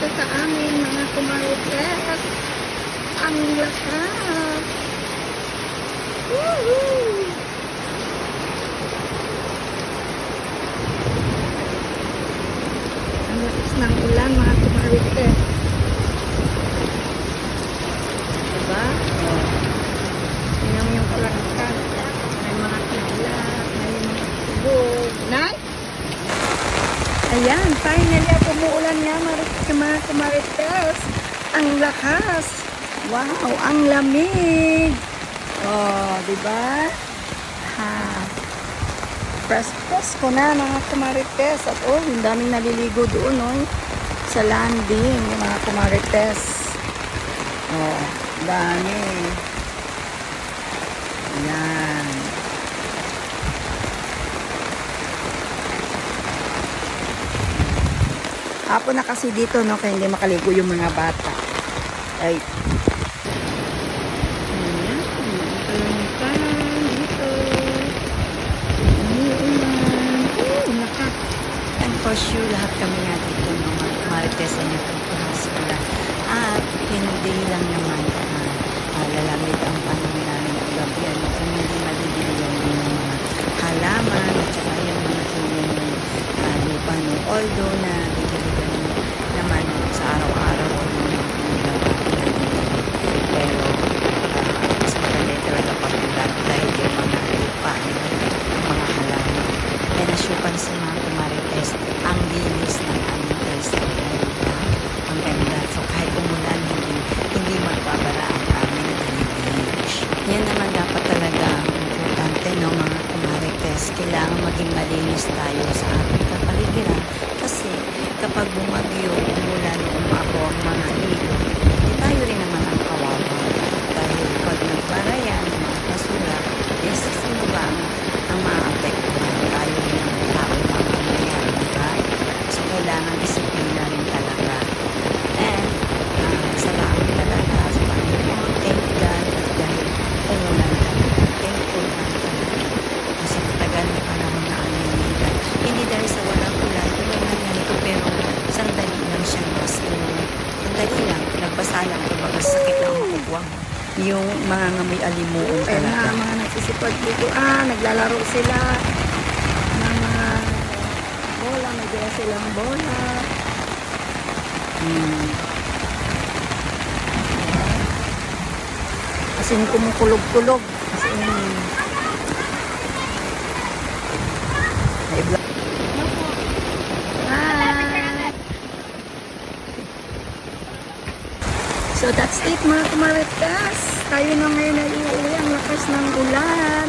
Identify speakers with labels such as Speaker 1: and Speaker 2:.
Speaker 1: dito sa amin, mga kumarites. Ang lakas. Woohoo! Ang lakas ng ulan, mga kumarites. Diba? Tingnan mo yung kalangkan. May mga kidlat, may mga tubog. Nay? Ayan, finally umuulan nga mga kumarites. Ang lakas. Wow, ang lamig. Oh, di ba? Ha. Press ko na mga kumarites. At oh, yung daming naliligo doon, oh, sa landing, yung mga kumarites. Oh, dami. Ayan. Hapon na kasi dito, no, kaya hindi makaligo yung mga bata. Ay. Ayan. Kalangkan dito. Umuulan. Oh, naka. And for sure, lahat kami nga dito, no, Marites ay nagpapahasala. At hindi lang naman lalamig ang panahon namin at gabi. Ano, kung hindi maliligaw din ng mga halaman at saka yung mga lupa, no. Although na didiligan naman sa araw-araw o pero mas maganda talaga pag-ulan dahil yung mga lupa, yung mga halaman. Kaya nasyupan sa mga kumarites ang linis ng aming restaurant. Ang ganda. So kahit umulan, hindi magbabara ang aming beach. Yan naman dapat talaga importante, no, mga kumarites. Kailangan maging malinis tayo sa ating kapaligiran kasi kapag bumagyo, umulan, umapo ang mga ilog, tayo rin naman ang kawawa. Dahil pag nagbara yan, mga basura, sino ba ang maapektuhan? Tayo rin ang tao na mamamayan, diba? So kailangan disiplina rin talaga. And salamat talaga sa Panginoon. Thank God dahil umulan talaga. Thankful lang talaga. Kasi matagal na panahon na ang niligan. Hindi dahil sa walang ulan, tulungan ganito, pero sandali lang siya, mas sandali lang, nagbasa lang, kumbaga sakit lang makukuha mo. Yung mga may alimuon talaga. Ay, mga nagsisipag dito, naglalaro sila ng mga bola, may dala silang bola. Kasi kumukulog-kulog. Kasi so that's it mga kumarites. Tayo na ngayon ay uuwi. Ang lakas ng ulan.